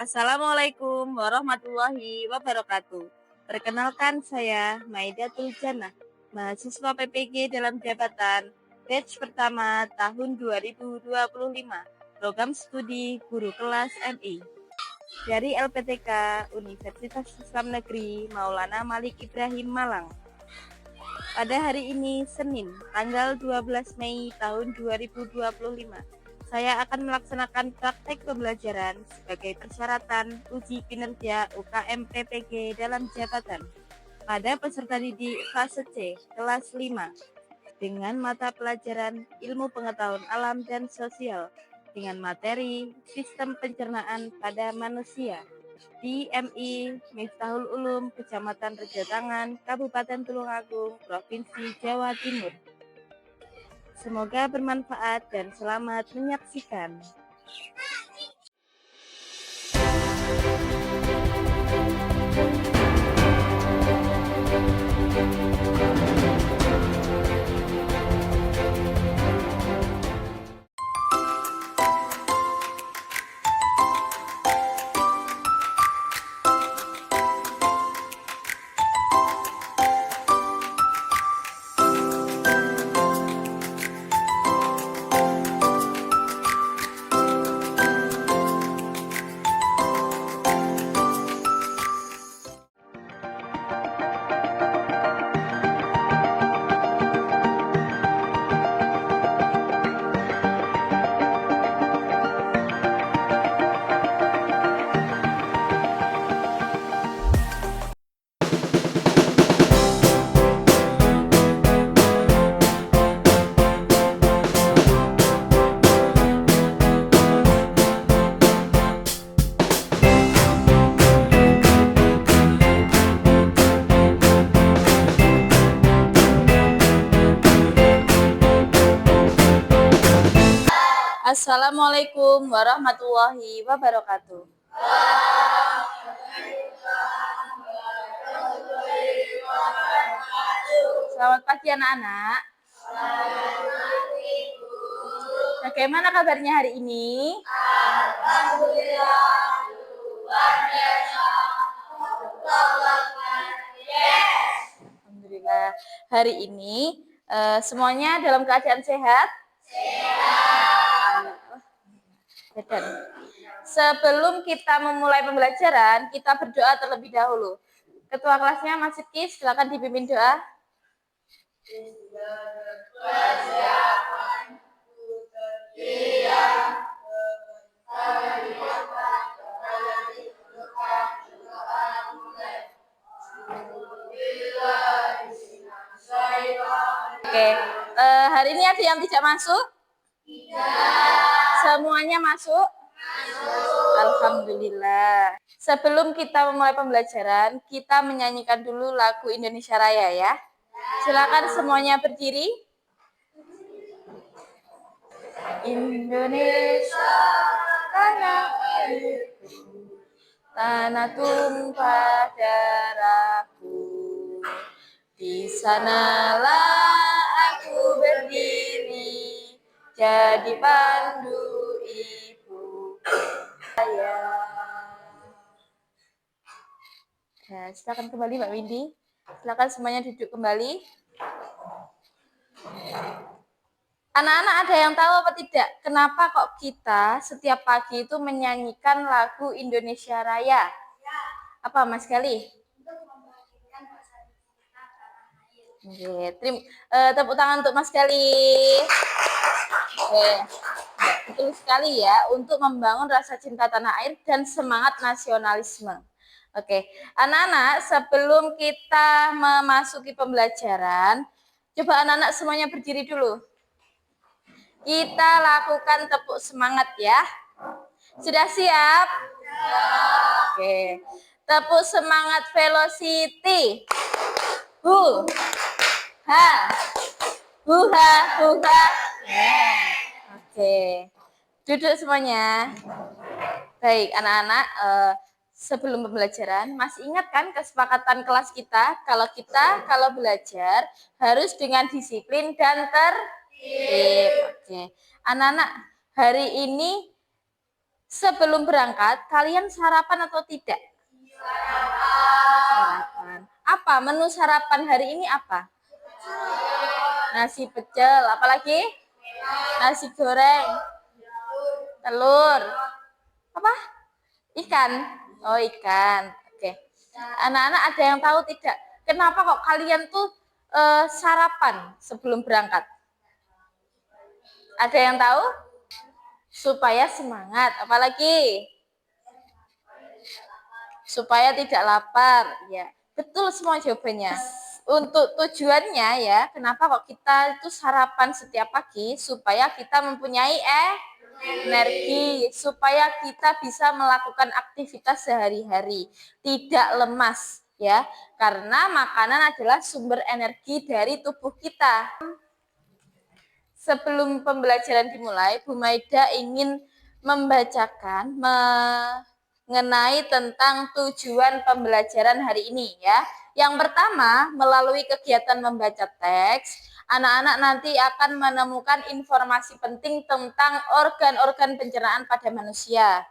Assalamualaikum warahmatullahi wabarakatuh. Perkenalkan saya Maidatul Jannah, mahasiswa PPG dalam jabatan batch pertama tahun 2025, program studi guru kelas MI dari LPTK Universitas Islam Negeri Maulana Malik Ibrahim Malang. Pada hari ini, Senin, tanggal 12 Mei tahun 2025, saya akan melaksanakan praktek pembelajaran sebagai persyaratan uji kinerja UKM PPG dalam jabatan pada peserta didik fase C kelas 5 dengan mata pelajaran Ilmu Pengetahuan Alam dan Sosial dengan materi Sistem Pencernaan pada Manusia di MI Miftahul Ulum, Kecamatan Rejotangan, Kabupaten Tulungagung, Provinsi Jawa Timur. Semoga bermanfaat dan selamat menyaksikan. Assalamualaikum warahmatullahi wabarakatuh. Selamat pagi anak-anak. Bagaimana kabarnya hari ini? Alhamdulillah. Luar biasa. Alhamdulillah. Hari ini semuanya dalam keadaan sehat? Dan sebelum kita memulai pembelajaran, kita berdoa terlebih dahulu. Ketua kelasnya Mas Sidki, silakan dipimpin doa. Oke, hari ini ada yang tidak masuk? Semuanya masuk? Alhamdulillah. Sebelum kita memulai pembelajaran, kita menyanyikan dulu lagu Indonesia Raya ya. Silakan semuanya berdiri. Indonesia tanah airku, tanah tumpah darahku, di sanalah aku berdiri, jadi pandu ibu saya. Nah, silakan kembali Mbak Windy. Silakan semuanya duduk kembali. Anak-anak ada yang tahu apa tidak? Kenapa kok kita setiap pagi itu menyanyikan lagu Indonesia Raya? Apa Mas Gali? Oke, tepuk tangan untuk Mas Gali. Oke, betul sekali ya, untuk membangun rasa cinta tanah air dan semangat nasionalisme. Oke, anak-anak, sebelum kita memasuki pembelajaran, coba anak-anak semuanya berdiri dulu. Kita lakukan tepuk semangat ya. Sudah siap? Oke. Tepuk semangat velocity. Hu. Ha. Huha, huha. Oke. Duduk semuanya. Baik, anak-anak, sebelum pembelajaran, masih ingat kan kesepakatan kelas kita? Kalau belajar harus dengan disiplin dan tertib. Oke. Anak-anak, hari ini Sebelum berangkat, kalian sarapan atau tidak? Sarapan. Apa menu sarapan hari ini apa? Nasi pecel, apalagi? Nasi goreng, telur, apa? Ikan. Oh, ikan. Oke. Anak-anak ada yang tahu tidak? Kenapa kok kalian tuh sarapan sebelum berangkat? Ada yang tahu? Supaya semangat. Apalagi? Supaya tidak lapar. Ya, betul semua jawabannya. Untuk tujuannya ya, kenapa kok kita itu sarapan setiap pagi? Supaya kita mempunyai energi, supaya kita bisa melakukan aktivitas sehari-hari, tidak lemas ya. Karena makanan adalah sumber energi dari tubuh kita. Sebelum pembelajaran dimulai, Bu Maida ingin membacakan mengenai tentang tujuan pembelajaran hari ini ya. Yang pertama, melalui kegiatan membaca teks, anak-anak nanti akan menemukan informasi penting tentang organ-organ pencernaan pada manusia.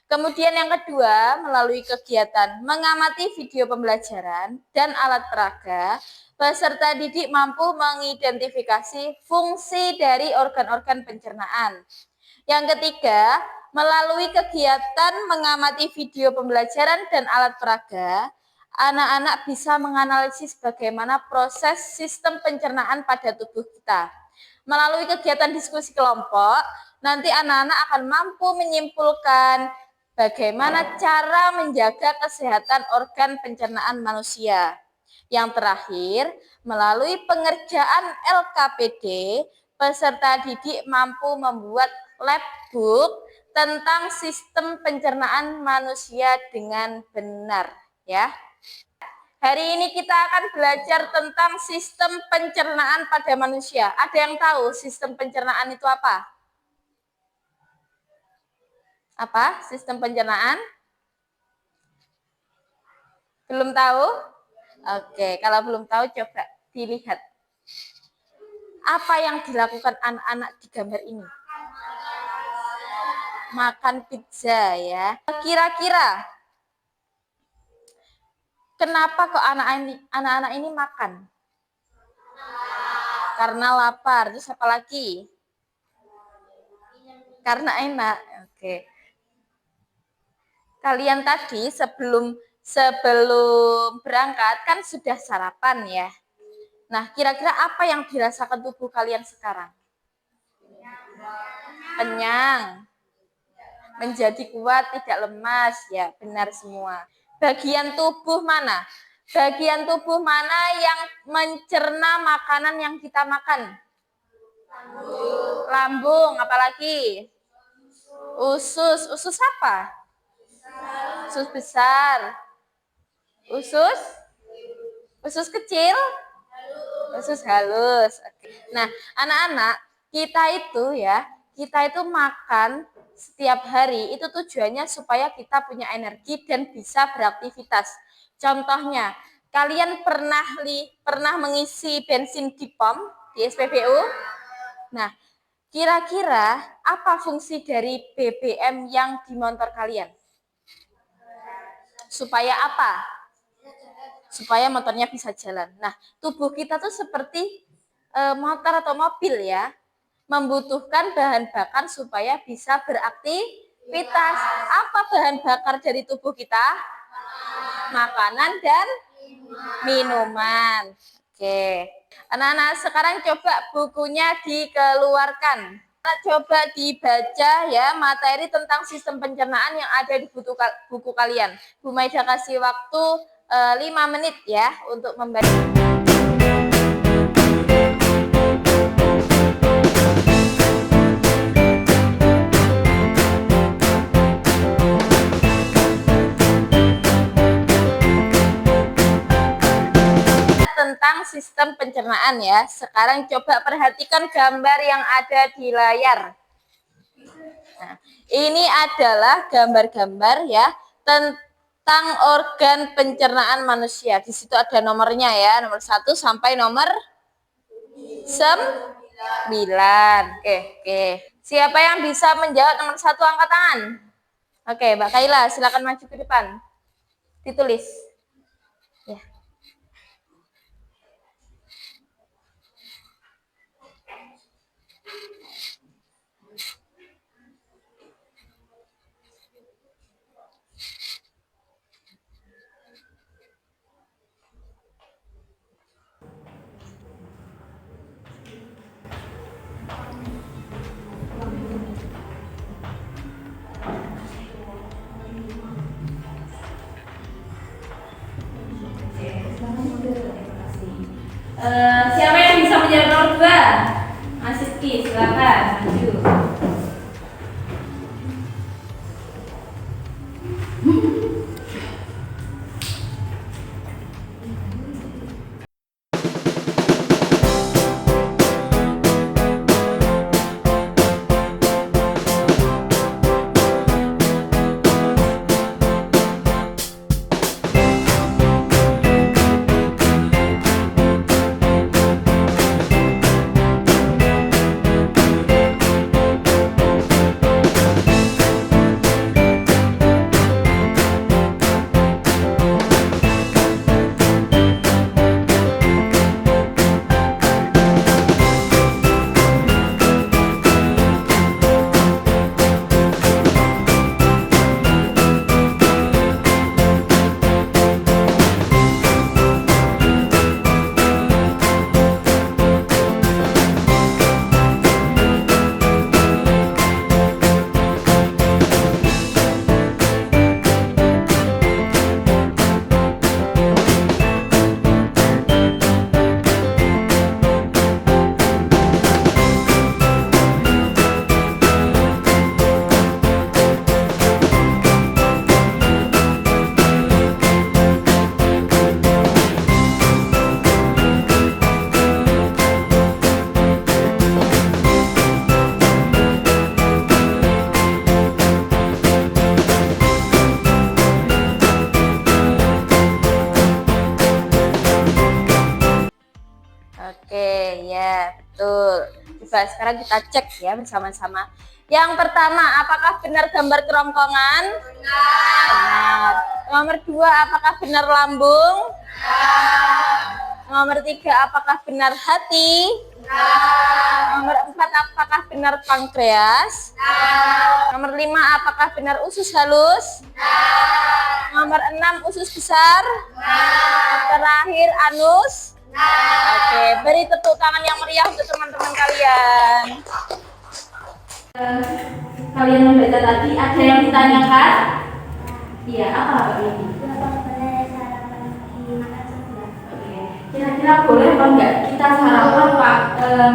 Kemudian yang kedua, melalui kegiatan mengamati video pembelajaran dan alat peraga, peserta didik mampu mengidentifikasi fungsi dari organ-organ pencernaan. Yang ketiga, melalui kegiatan mengamati video pembelajaran dan alat peraga, anak-anak bisa menganalisis bagaimana proses sistem pencernaan pada tubuh kita. Melalui kegiatan diskusi kelompok, nanti anak-anak akan mampu menyimpulkan bagaimana cara menjaga kesehatan organ pencernaan manusia. Yang terakhir, melalui pengerjaan LKPD, peserta didik mampu membuat labbook tentang sistem pencernaan manusia dengan benar, ya. Hari ini kita akan belajar tentang sistem pencernaan pada manusia. Ada yang tahu sistem pencernaan itu apa? Apa sistem pencernaan? Belum tahu? Oke, kalau belum tahu coba dilihat. Apa yang dilakukan anak-anak di gambar ini? Makan pizza ya. Kira-kira kenapa kok anak-anak ini makan? Karena lapar. Terus apa lagi? Karena enak. Oke. Kalian tadi sebelum berangkat kan sudah sarapan ya. Nah, kira-kira apa yang dirasakan tubuh kalian sekarang? Kenyang. Menjadi kuat, tidak lemas, ya benar semua. Bagian tubuh mana? Bagian tubuh mana yang mencerna makanan yang kita makan? Lambung, apalagi? Usus. Usus apa? Usus besar. Usus? Usus kecil? Usus halus. Nah, anak-anak, kita itu makan setiap hari itu tujuannya supaya kita punya energi dan bisa beraktivitas. Contohnya, kalian pernah mengisi bensin di pom di SPBU? Nah, kira-kira apa fungsi dari BBM yang di motor kalian? Supaya apa? Supaya motornya bisa jalan. Nah, tubuh kita tuh seperti motor atau mobil ya, membutuhkan bahan bakar supaya bisa beraktivitas. Apa bahan bakar dari tubuh kita? Makanan dan minuman. Oke. Anak-anak sekarang coba bukunya dikeluarkan. Coba dibaca ya materi tentang sistem pencernaan yang ada di buku kalian. Bu Maida kasih waktu 5 menit ya untuk membaca. Tentang sistem pencernaan ya. Sekarang coba perhatikan gambar yang ada di layar. Nah, ini adalah gambar-gambar ya tentang organ pencernaan manusia. Di situ ada nomornya ya, nomor 1 sampai nomor 9. Oke. Siapa yang bisa menjawab nomor 1 angkat tangan? Oke, Mbak Kaila, silakan maju ke depan. Ditulis. Ya. Siapa yang bisa menjawab nomor 2? Mas Rizky, silakan maju. Oke, ya, betul. Coba sekarang kita cek ya bersama-sama. Yang pertama, apakah benar gambar kerongkongan? Benar. Nomor 2, apakah benar lambung? Benar. Nomor 3, apakah benar hati? Benar. Nomor 4, apakah benar pankreas? Benar. Nomor 5, apakah benar usus halus? Benar. Nomor 6, usus besar? Benar. Terakhir, anus? Oke, beri tepuk tangan yang meriah untuk teman-teman kalian. Kalian membaca tadi, ada yang ditanyakan? Iya, apa ini? Kira-kira boleh apa enggak kita sarapan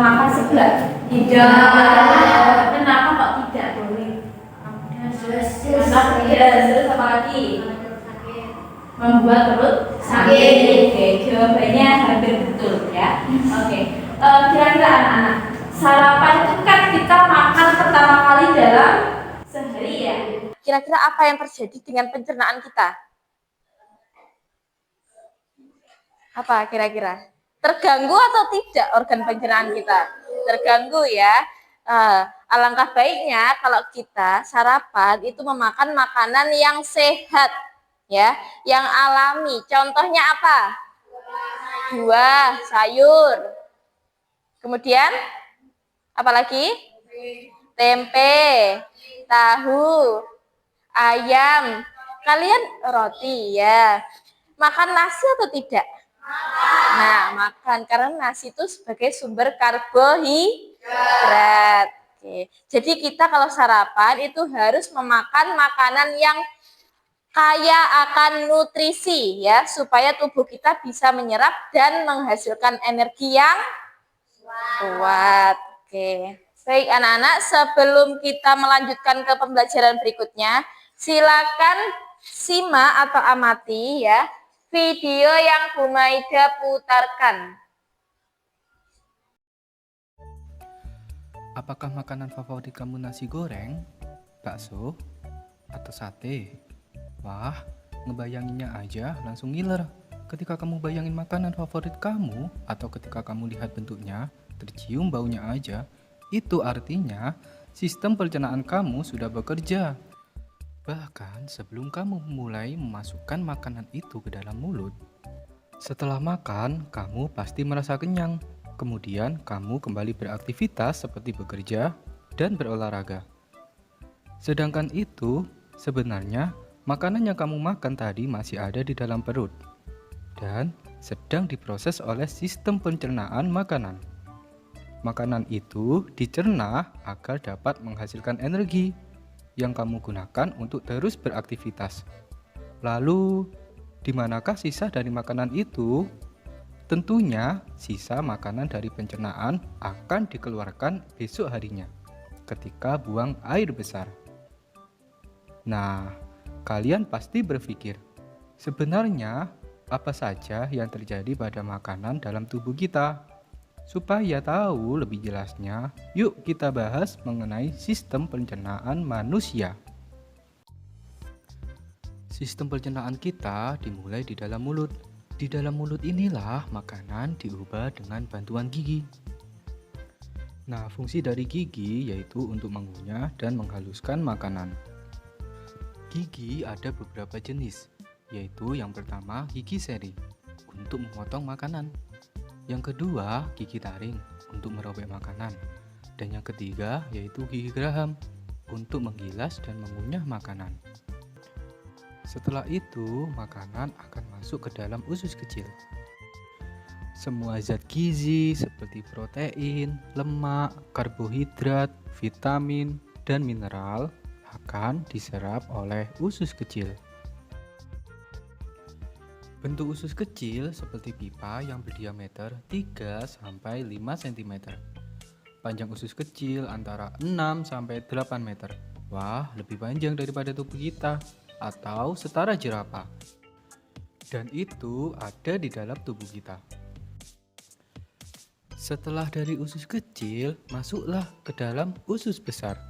makan sebelah? Tidak. Kenapa kok tidak boleh? Terus apa lagi? Membuat perut sakit. Oke, jawabannya hampir betul ya. Oke, kira-kira anak-anak, sarapan itu kan kita makan pertama kali dalam sehari ya. Kira-kira apa yang terjadi dengan pencernaan kita? Apa kira-kira? Terganggu atau tidak organ pencernaan kita? Terganggu ya. Alangkah baiknya kalau kita sarapan itu memakan makanan yang sehat, ya, yang alami. Contohnya apa? Buah, sayur. Kemudian apa lagi? Tempe, tahu, ayam. Kalian roti ya. Makan nasi atau tidak? Nah, makan karena nasi itu sebagai sumber karbohidrat. Oke. Jadi kita kalau sarapan itu harus memakan makanan yang kaya akan nutrisi ya, supaya tubuh kita bisa menyerap dan menghasilkan energi yang kuat. Oke. Baik anak-anak, sebelum kita melanjutkan ke pembelajaran berikutnya, silakan simak atau amati ya video yang Bu Maida putarkan. Apakah makanan favorit kamu nasi goreng, bakso, atau sate? Wah, ngebayanginnya aja langsung ngiler. Ketika kamu bayangin makanan favorit kamu, atau ketika kamu lihat bentuknya, tercium baunya aja, itu artinya sistem pencernaan kamu sudah bekerja. Bahkan sebelum kamu mulai memasukkan makanan itu ke dalam mulut, setelah makan kamu pasti merasa kenyang. Kemudian kamu kembali beraktivitas seperti bekerja dan berolahraga. Sedangkan itu sebenarnya makanan yang kamu makan tadi masih ada di dalam perut dan sedang diproses oleh sistem pencernaan makanan. Makanan itu dicerna agar dapat menghasilkan energi yang kamu gunakan untuk terus beraktivitas. Lalu, di manakah sisa dari makanan itu? Tentunya, sisa makanan dari pencernaan akan dikeluarkan besok harinya ketika buang air besar. Nah, kalian pasti berpikir, sebenarnya apa saja yang terjadi pada makanan dalam tubuh kita? Supaya tahu lebih jelasnya, yuk kita bahas mengenai sistem pencernaan manusia. Sistem pencernaan kita dimulai di dalam mulut. Di dalam mulut inilah makanan diubah dengan bantuan gigi. Nah, fungsi dari gigi yaitu untuk mengunyah dan menghaluskan makanan. Gigi ada beberapa jenis, yaitu yang pertama gigi seri untuk memotong makanan. Yang kedua, gigi taring untuk merobek makanan. Dan yang ketiga, yaitu gigi geraham untuk menggilas dan mengunyah makanan. Setelah itu, makanan akan masuk ke dalam usus kecil. Semua zat gizi seperti protein, lemak, karbohidrat, vitamin, dan mineral akan diserap oleh usus kecil. Bentuk usus kecil seperti pipa yang berdiameter 3-5 cm. Panjang usus kecil antara 6-8 meter. Wah, lebih panjang daripada tubuh kita atau setara jerapah. Dan itu ada di dalam tubuh kita. Setelah dari usus kecil, masuklah ke dalam usus besar.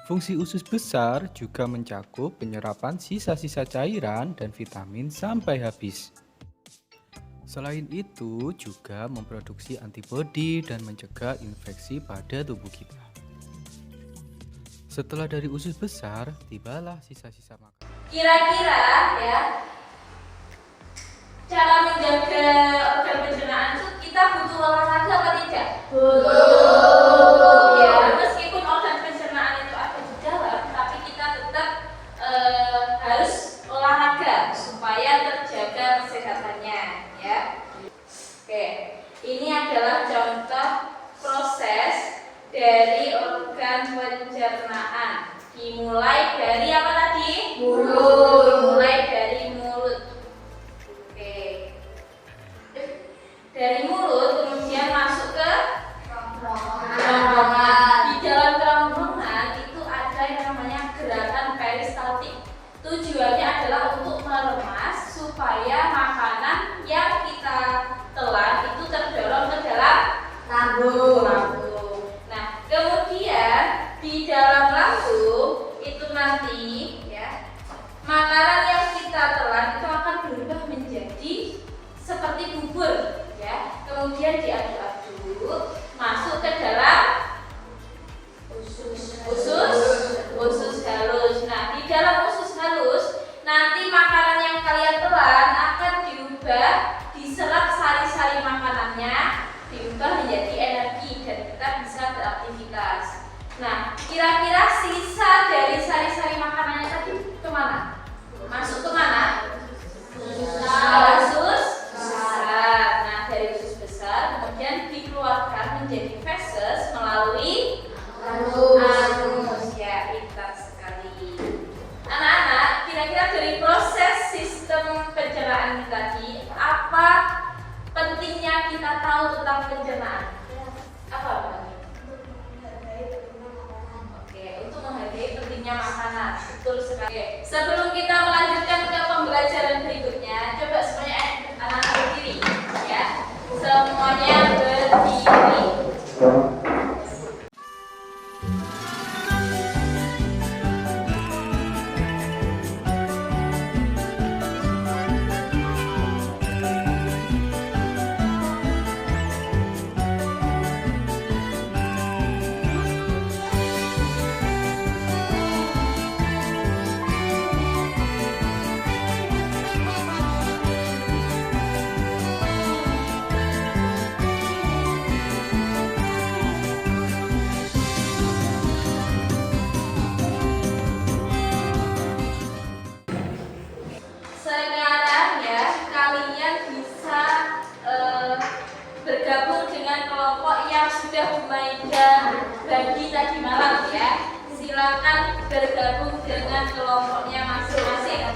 Fungsi usus besar juga mencakup penyerapan sisa-sisa cairan dan vitamin sampai habis. Selain itu, juga memproduksi antibodi dan mencegah infeksi pada tubuh kita. Setelah dari usus besar, tibalah sisa-sisa makanan. Kira-kira ya, cara menjaga organ pencernaan itu kita butuh olahraga apa tidak? Butuh. Ya, meskipun organ pencernaan itu ada di dalam, tapi kita tetap harus olahraga supaya terjaga kesehatannya, ya. Oke, ini adalah contoh proses dari organ pencernaan. Dimulai dari apa tadi? Mulut. Dimulai dari mulut. Oke. Dari mulut kemudian masuk ke kerongkongan. Di dalam kerongkongan itu ada yang namanya gerakan peristaltik. Tujuannya adalah untuk meremas supaya makanan yang kita telan itu terdorong ke dalam lambung. Nah, kemudian di dalam lambung itu nanti ya, makanan yang kita telan itu akan berubah menjadi seperti bubur ya. Kemudian diaduk-aduk masuk ke dalam usus halus. Nah, di dalam usus halus nanti makanan yang kalian telan akan diubah, diserap sari-sari makanannya, diubah menjadi energi dan kita bisa beraktivitas. Nah, kira-kira sisa dari sari-sari makanannya tadi kemana? Masuk kemana? Usus besar. Nah, dari usus besar kemudian dikeluarkan menjadi feses melalui anus. Ya, pintar sekali. Anak-anak, kira-kira dari proses sistem pencernaan tadi, apa pentingnya kita tahu tentang pencernaan? Apa? Untuk menghargai pentingnya makanan. Betul sekali. Sebelum kita melanjutkan ke pembelajaran berikutnya, coba semuanya anak-anak berdiri ya. Semuanya berdiri. Humaida bagi tadi malam ya. Silakan bergabung dengan kelompoknya masing-masing.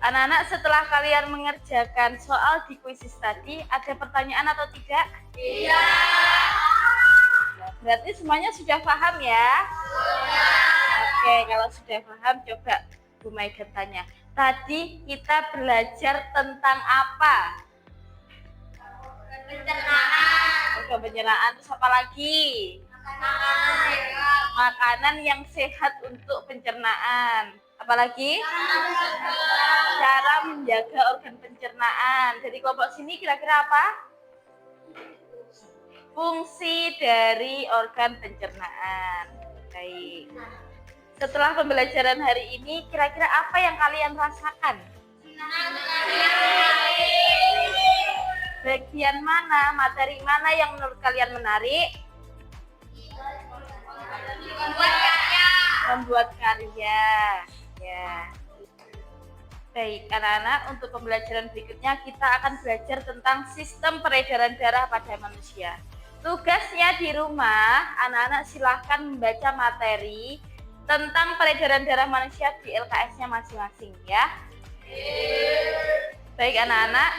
Anak-anak, setelah kalian mengerjakan soal di kuisis tadi, ada pertanyaan atau tidak? Iya. Nah, berarti semuanya sudah paham ya? Sudah. Oke, kalau sudah paham, coba Bu Maida tanya. Tadi kita belajar tentang apa? Pencernaan. Oke, pencernaan. Terus apa lagi? Makanan yang sehat untuk pencernaan. Apalagi? Cara menjaga organ pencernaan. Jadi kelompok sini kira-kira apa? Fungsi dari organ pencernaan. Baik. Setelah pembelajaran hari ini, kira-kira apa yang kalian rasakan? Bagian mana, materi mana yang menurut kalian menarik? Membuat karya. Ya. Baik, anak-anak, untuk pembelajaran berikutnya kita akan belajar tentang sistem peredaran darah pada manusia. Tugasnya di rumah, anak-anak silahkan membaca materi tentang peredaran darah manusia di LKS-nya masing-masing ya. Baik anak-anak,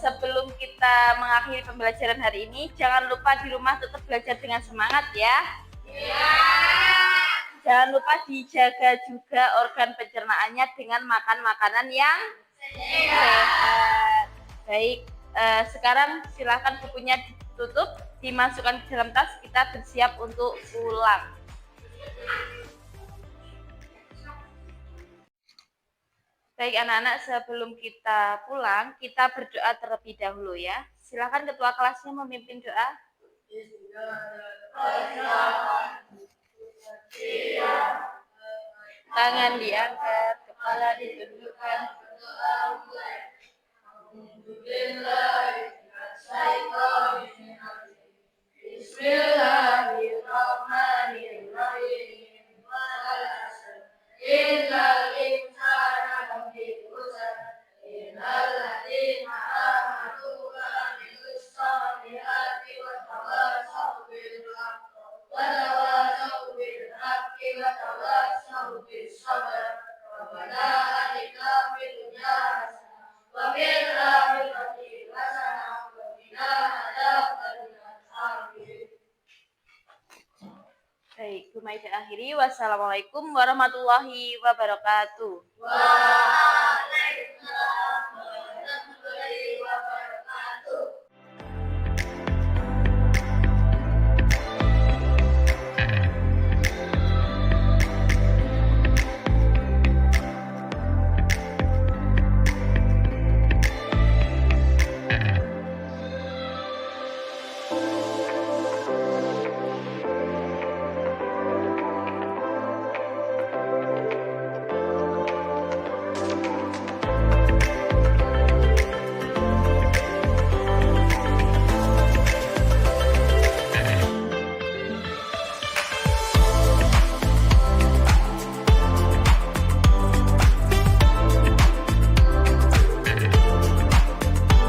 sebelum kita mengakhiri pembelajaran hari ini, jangan lupa di rumah tetap belajar dengan semangat ya. Jangan lupa dijaga juga organ pencernaannya dengan makan makanan yang sehat. Baik, sekarang silakan bukunya ditutup, dimasukkan ke dalam tas, kita bersiap untuk pulang. Baik anak-anak, sebelum kita pulang, kita berdoa terlebih dahulu ya. Silakan ketua kelasnya memimpin doa. Tangan diangkat, kepala ditundukkan. Bismillahirrahmanirrahim. Innal insana lafi khusr illal ladzina amanu wa amilus solihati wa tawassaw bil haqqi wa tawassaw bis sabr. Rabbana atina fid dunya hasanah wa fil akhirati hasanah wa qina adzabannar. Amin. Baik, Bu Maida akhiri. Wassalamualaikum warahmatullahi wabarakatuh.